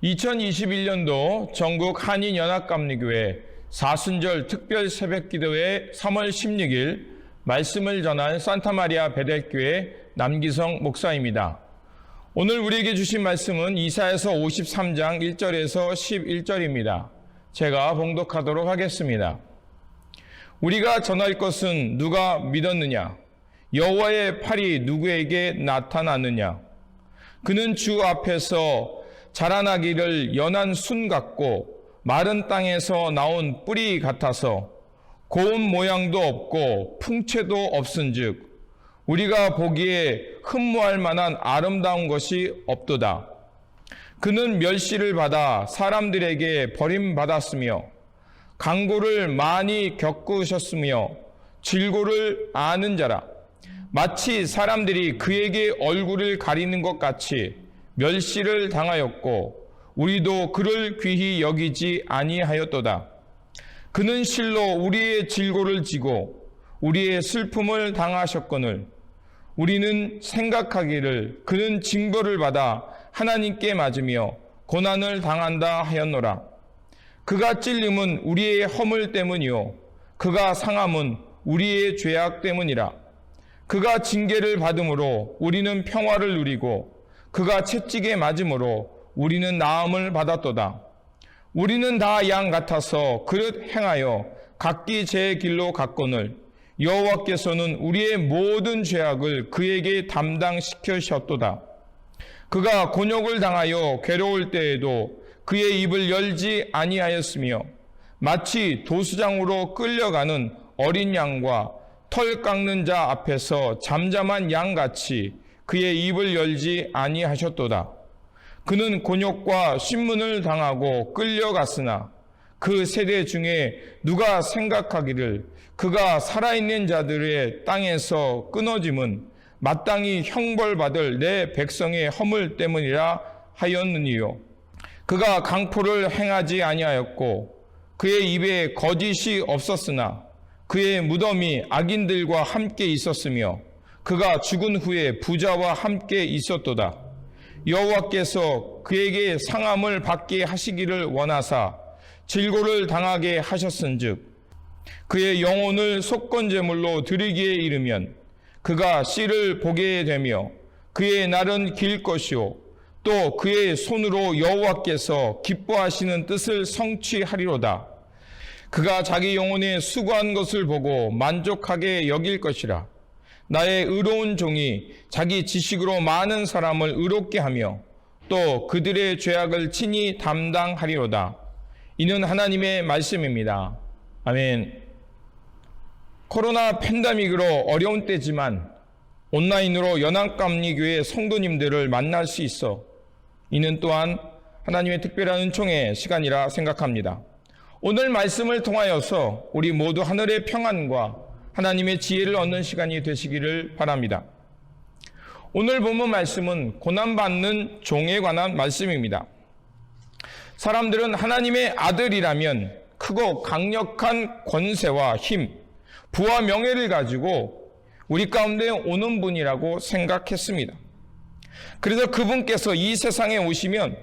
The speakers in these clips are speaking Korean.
(2021년도) 전국 한인연합감리교회 사순절 특별 새벽기도회 3월 16일 말씀을 전한 산타마리아 베델교회 남기성 목사입니다. 오늘 우리에게 주신 말씀은 이사야서 53장 1절에서 11절입니다. 제가 봉독하도록 하겠습니다. 우리가 전할 것은 누가 믿었느냐? 여호와의 팔이 누구에게 나타났느냐? 그는 주 앞에서 자라나기를 연한 순 같고 마른 땅에서 나온 뿌리 같아서 고운 모양도 없고 풍채도 없은즉 우리가 보기에 흠모할 만한 아름다운 것이 없도다. 그는 멸시를 받아 사람들에게 버림받았으며 강고를 많이 겪으셨으며 질고를 아는 자라. 마치 사람들이 그에게 얼굴을 가리는 것 같이 멸시를 당하였고 우리도 그를 귀히 여기지 아니하였도다. 그는 실로 우리의 질고를 지고 우리의 슬픔을 당하셨거늘 우리는 생각하기를 그는 징벌을 받아 하나님께 맞으며 고난을 당한다 하였노라. 그가 찔림은 우리의 허물 때문이요 그가 상함은 우리의 죄악 때문이라. 그가 징계를 받음으로 우리는 평화를 누리고 그가 채찍에 맞음으로 우리는 나음을 받았도다. 우리는 다 양 같아서 그릇 행하여 각기 제 길로 갔거늘 여호와께서는 우리의 모든 죄악을 그에게 담당시키셨도다. 그가 곤욕을 당하여 괴로울 때에도 그의 입을 열지 아니하였으며 마치 도수장으로 끌려가는 어린 양과 털 깎는 자 앞에서 잠잠한 양같이 그의 입을 열지 아니하셨도다. 그는 곤욕과 신문을 당하고 끌려갔으나 그 세대 중에 누가 생각하기를 그가 살아있는 자들의 땅에서 끊어짐은 마땅히 형벌받을 내 백성의 허물 때문이라 하였느니요. 그가 강포를 행하지 아니하였고 그의 입에 거짓이 없었으나 그의 무덤이 악인들과 함께 있었으며 그가 죽은 후에 부자와 함께 있었도다. 여호와께서 그에게 상함을 받게 하시기를 원하사 질고를 당하게 하셨은즉 그의 영혼을 속건제물로 드리기에 이르면 그가 씨를 보게 되며 그의 날은 길 것이요 또 그의 손으로 여호와께서 기뻐하시는 뜻을 성취하리로다. 그가 자기 영혼에 수고한 것을 보고 만족하게 여길 것이라. 나의 의로운 종이 자기 지식으로 많은 사람을 의롭게 하며 또 그들의 죄악을 친히 담당하리로다. 이는 하나님의 말씀입니다. 아멘. 코로나 팬데믹으로 어려운 때지만 온라인으로 연합감리교회 성도님들을 만날 수 있어 이는 또한 하나님의 특별한 은총의 시간이라 생각합니다. 오늘 말씀을 통하여서 우리 모두 하늘의 평안과 하나님의 지혜를 얻는 시간이 되시기를 바랍니다. 오늘 본문 말씀은 고난받는 종에 관한 말씀입니다. 사람들은 하나님의 아들이라면 크고 강력한 권세와 힘, 부와 명예를 가지고 우리 가운데 오는 분이라고 생각했습니다. 그래서 그분께서 이 세상에 오시면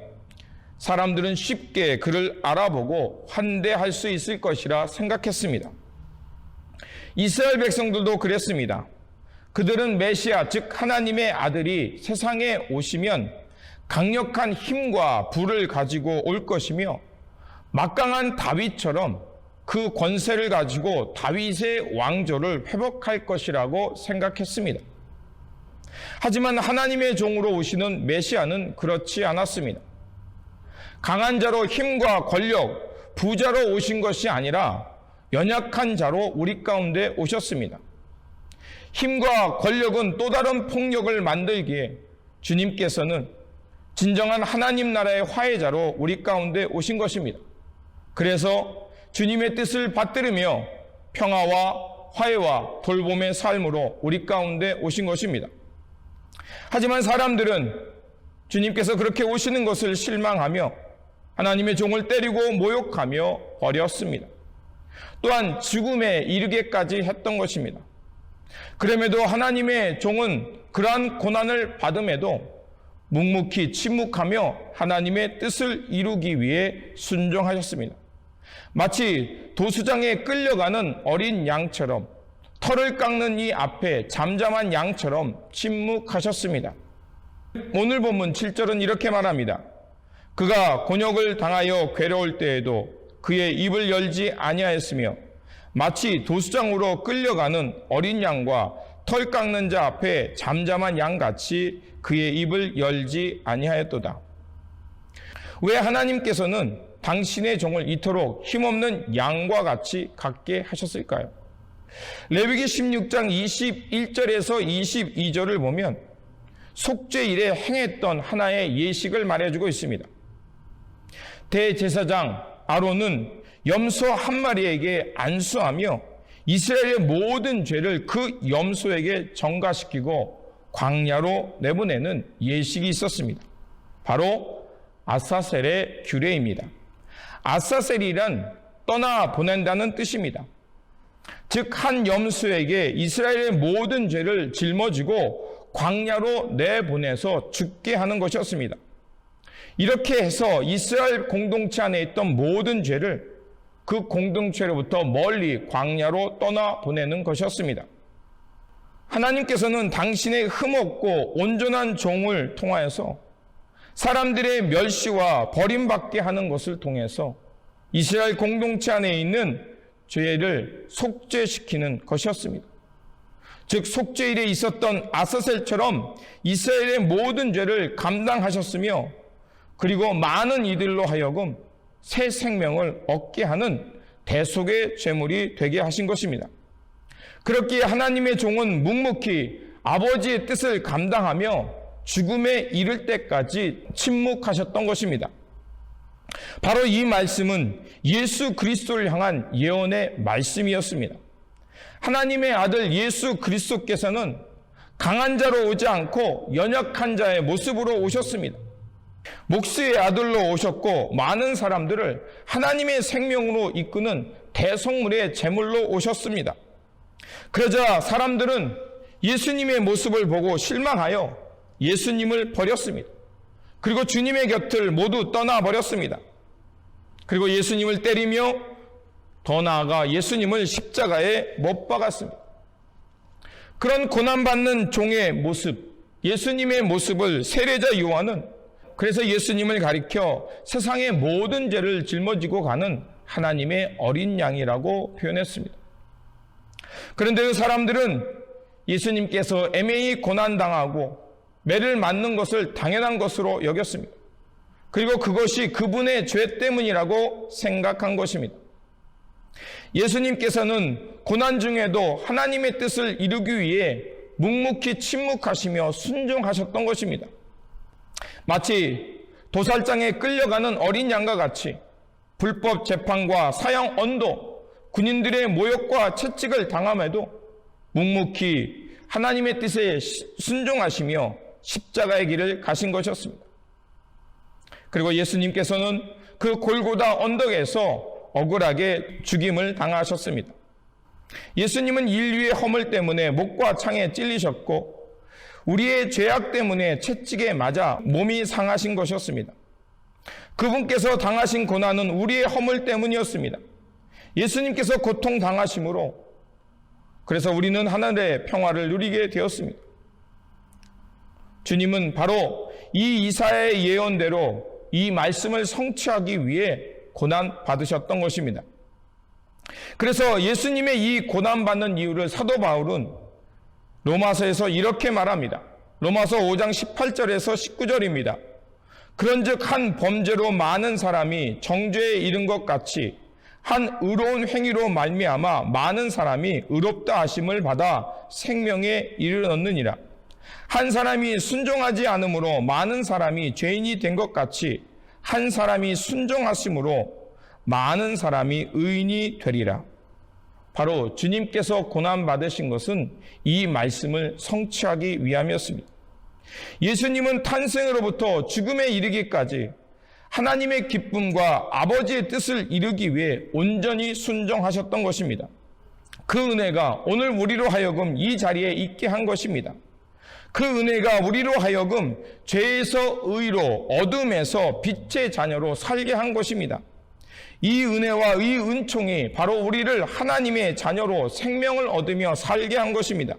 사람들은 쉽게 그를 알아보고 환대할 수 있을 것이라 생각했습니다. 이스라엘 백성들도 그랬습니다. 그들은 메시아, 즉 하나님의 아들이 세상에 오시면 강력한 힘과 부를 가지고 올 것이며 막강한 다윗처럼 그 권세를 가지고 다윗의 왕조를 회복할 것이라고 생각했습니다. 하지만 하나님의 종으로 오시는 메시아는 그렇지 않았습니다. 강한 자로 힘과 권력, 부자로 오신 것이 아니라 연약한 자로 우리 가운데 오셨습니다. 힘과 권력은 또 다른 폭력을 만들기에 주님께서는 진정한 하나님 나라의 화해자로 우리 가운데 오신 것입니다. 그래서 주님의 뜻을 받들으며 평화와 화해와 돌봄의 삶으로 우리 가운데 오신 것입니다. 하지만 사람들은 주님께서 그렇게 오시는 것을 실망하며 하나님의 종을 때리고 모욕하며 버렸습니다. 또한 죽음에 이르게까지 했던 것입니다. 그럼에도 하나님의 종은 그러한 고난을 받음에도 묵묵히 침묵하며 하나님의 뜻을 이루기 위해 순종하셨습니다. 마치 도수장에 끌려가는 어린 양처럼 털을 깎는 이 앞에 잠잠한 양처럼 침묵하셨습니다. 오늘 본문 7절은 이렇게 말합니다. 그가 곤욕을 당하여 괴로울 때에도 그의 입을 열지 아니하였으며 마치 도수장으로 끌려가는 어린 양과 털 깎는 자 앞에 잠잠한 양같이 그의 입을 열지 아니하였도다. 왜 하나님께서는 당신의 종을 이토록 힘없는 양과 같이 갖게 하셨을까요? 레위기 16장 21절에서 22절을 보면 속죄일에 행했던 하나의 예식을 말해주고 있습니다. 대제사장 아론은 염소 한 마리에게 안수하며 이스라엘의 모든 죄를 그 염소에게 전가시키고 광야로 내보내는 예식이 있었습니다. 바로 아사셀의 규례입니다. 아사셀이란 떠나 보낸다는 뜻입니다. 즉 한 염소에게 이스라엘의 모든 죄를 짊어지고 광야로 내보내서 죽게 하는 것이었습니다. 이렇게 해서 이스라엘 공동체 안에 있던 모든 죄를 그 공동체로부터 멀리 광야로 떠나보내는 것이었습니다. 하나님께서는 당신의 흠없고 온전한 종을 통하여서 사람들의 멸시와 버림받게 하는 것을 통해서 이스라엘 공동체 안에 있는 죄를 속죄시키는 것이었습니다. 즉 속죄일에 있었던 아사셀처럼 이스라엘의 모든 죄를 감당하셨으며 그리고 많은 이들로 하여금 새 생명을 얻게 하는 대속의 제물이 되게 하신 것입니다. 그렇기에 하나님의 종은 묵묵히 아버지의 뜻을 감당하며 죽음에 이를 때까지 침묵하셨던 것입니다. 바로 이 말씀은 예수 그리스도를 향한 예언의 말씀이었습니다. 하나님의 아들 예수 그리스도께서는 강한 자로 오지 않고 연약한 자의 모습으로 오셨습니다. 목수의 아들로 오셨고 많은 사람들을 하나님의 생명으로 이끄는 대속물의 제물로 오셨습니다. 그러자 사람들은 예수님의 모습을 보고 실망하여 예수님을 버렸습니다. 그리고 주님의 곁을 모두 떠나버렸습니다. 그리고 예수님을 때리며 더 나아가 예수님을 십자가에 못 박았습니다. 그런 고난받는 종의 모습, 예수님의 모습을 세례자 요한은 그래서 예수님을 가리켜 세상의 모든 죄를 짊어지고 가는 하나님의 어린 양이라고 표현했습니다. 그런데 그 사람들은 예수님께서 애매히 고난당하고 매를 맞는 것을 당연한 것으로 여겼습니다. 그리고 그것이 그분의 죄 때문이라고 생각한 것입니다. 예수님께서는 고난 중에도 하나님의 뜻을 이루기 위해 묵묵히 침묵하시며 순종하셨던 것입니다. 마치 도살장에 끌려가는 어린 양과 같이 불법 재판과 사형 언도, 군인들의 모욕과 채찍을 당함에도 묵묵히 하나님의 뜻에 순종하시며 십자가의 길을 가신 것이었습니다. 그리고 예수님께서는 그 골고다 언덕에서 억울하게 죽임을 당하셨습니다. 예수님은 인류의 허물 때문에 목과 창에 찔리셨고 우리의 죄악 때문에 채찍에 맞아 몸이 상하신 것이었습니다. 그분께서 당하신 고난은 우리의 허물 때문이었습니다. 예수님께서 고통당하심으로 그래서 우리는 하늘의 평화를 누리게 되었습니다. 주님은 바로 이 이사야의 예언대로 이 말씀을 성취하기 위해 고난 받으셨던 것입니다. 그래서 예수님의 이 고난받는 이유를 사도 바울은 로마서에서 이렇게 말합니다. 로마서 5장 18절에서 19절입니다. 그런즉 한 범죄로 많은 사람이 정죄에 이른 것 같이 한 의로운 행위로 말미암아 많은 사람이 의롭다 하심을 받아 생명에 이르렀느니라. 한 사람이 순종하지 않으므로 많은 사람이 죄인이 된 것 같이 한 사람이 순종하심으로 많은 사람이 의인이 되리라. 바로 주님께서 고난받으신 것은 이 말씀을 성취하기 위함이었습니다. 예수님은 탄생으로부터 죽음에 이르기까지 하나님의 기쁨과 아버지의 뜻을 이루기 위해 온전히 순종하셨던 것입니다. 그 은혜가 오늘 우리로 하여금 이 자리에 있게 한 것입니다. 그 은혜가 우리로 하여금 죄에서 의로, 어둠에서 빛의 자녀로 살게 한 것입니다. 이 은혜와 이 은총이 바로 우리를 하나님의 자녀로 생명을 얻으며 살게 한 것입니다.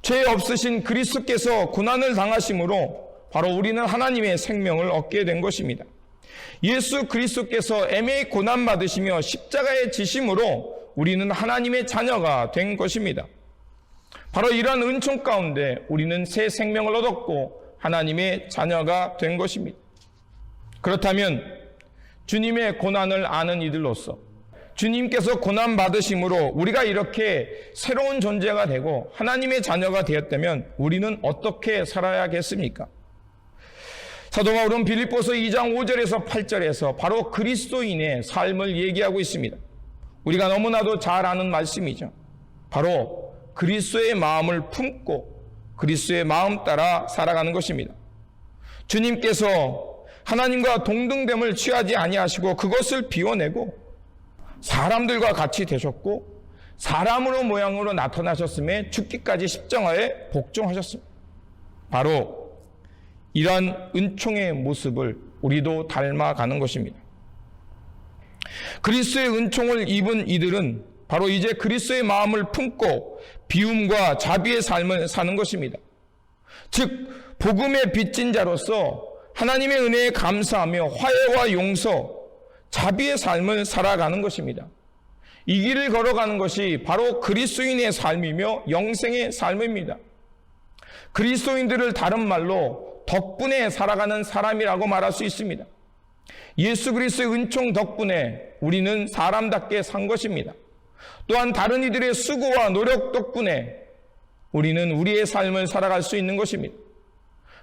죄 없으신 그리스도께서 고난을 당하심으로 바로 우리는 하나님의 생명을 얻게 된 것입니다. 예수 그리스도께서 애매히 고난받으시며 십자가에 지심으로 우리는 하나님의 자녀가 된 것입니다. 바로 이러한 은총 가운데 우리는 새 생명을 얻었고 하나님의 자녀가 된 것입니다. 그렇다면 주님의 고난을 아는 이들로서 주님께서 고난받으심으로 우리가 이렇게 새로운 존재가 되고 하나님의 자녀가 되었다면 우리는 어떻게 살아야겠습니까? 사도 바울은 빌립보서 2장 5절에서 8절에서 바로 그리스도인의 삶을 얘기하고 있습니다. 우리가 너무나도 잘 아는 말씀이죠. 바로 그리스도의 마음을 품고 그리스도의 마음 따라 살아가는 것입니다. 주님께서 하나님과 동등됨을 취하지 아니하시고 그것을 비워내고 사람들과 같이 되셨고 사람으로 모양으로 나타나셨음에 죽기까지 십자가에 복종하셨습니다. 바로 이러한 은총의 모습을 우리도 닮아가는 것입니다. 그리스도의 은총을 입은 이들은 바로 이제 그리스도의 마음을 품고 비움과 자비의 삶을 사는 것입니다. 즉 복음의 빚진 자로서 하나님의 은혜에 감사하며 화해와 용서, 자비의 삶을 살아가는 것입니다. 이 길을 걸어가는 것이 바로 그리스도인의 삶이며 영생의 삶입니다. 그리스도인들을 다른 말로 덕분에 살아가는 사람이라고 말할 수 있습니다. 예수 그리스도의 은총 덕분에 우리는 사람답게 산 것입니다. 또한 다른 이들의 수고와 노력 덕분에 우리는 우리의 삶을 살아갈 수 있는 것입니다.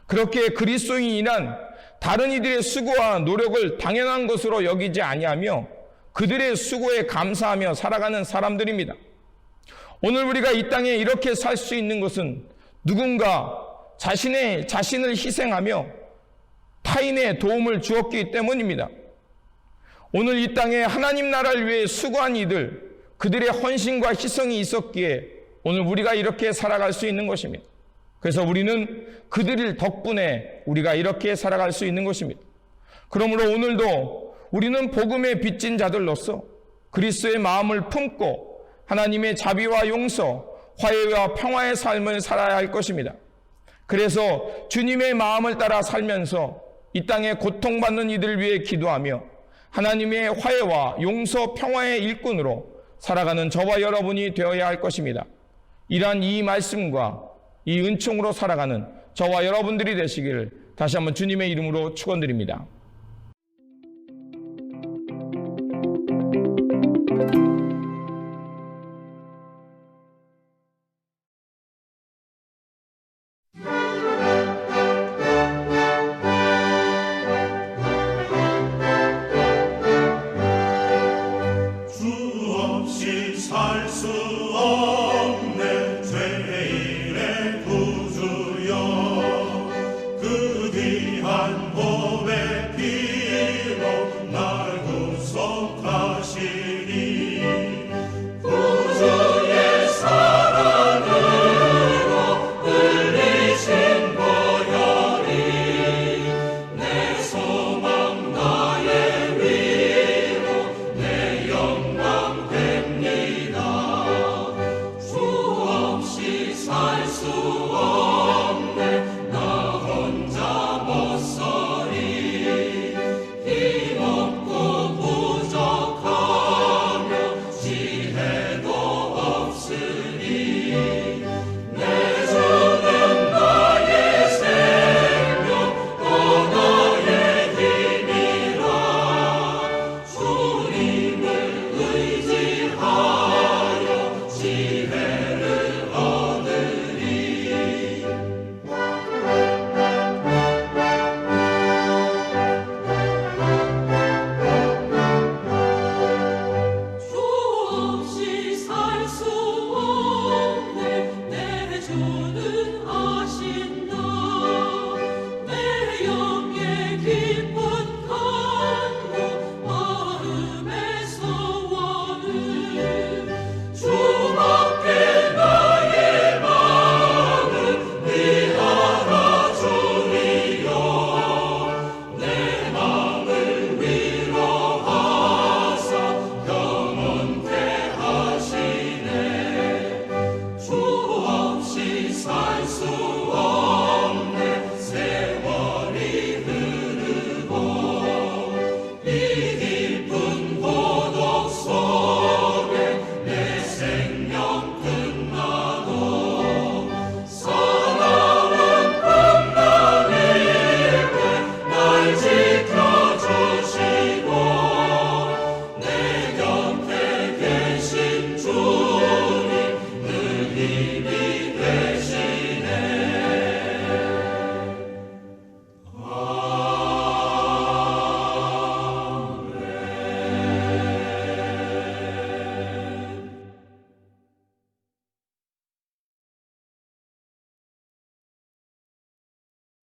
그렇게 그리스도인이란 다른 이들의 수고와 노력을 당연한 것으로 여기지 아니하며 그들의 수고에 감사하며 살아가는 사람들입니다. 오늘 우리가 이 땅에 이렇게 살 수 있는 것은 누군가 자신을 희생하며 타인의 도움을 주었기 때문입니다. 오늘 이 땅에 하나님 나라를 위해 수고한 이들, 그들의 헌신과 희생이 있었기에 오늘 우리가 이렇게 살아갈 수 있는 것입니다. 그래서 우리는 그들 덕분에 우리가 이렇게 살아갈 수 있는 것입니다. 그러므로 오늘도 우리는 복음의 빚진 자들로서 그리스도의 마음을 품고 하나님의 자비와 용서, 화해와 평화의 삶을 살아야 할 것입니다. 그래서 주님의 마음을 따라 살면서 이 땅에 고통받는 이들을 위해 기도하며 하나님의 화해와 용서, 평화의 일꾼으로 살아가는 저와 여러분이 되어야 할 것입니다. 이러한 이 말씀과 이 은총으로 살아가는 저와 여러분들이 되시기를 다시 한번 주님의 이름으로 축원드립니다.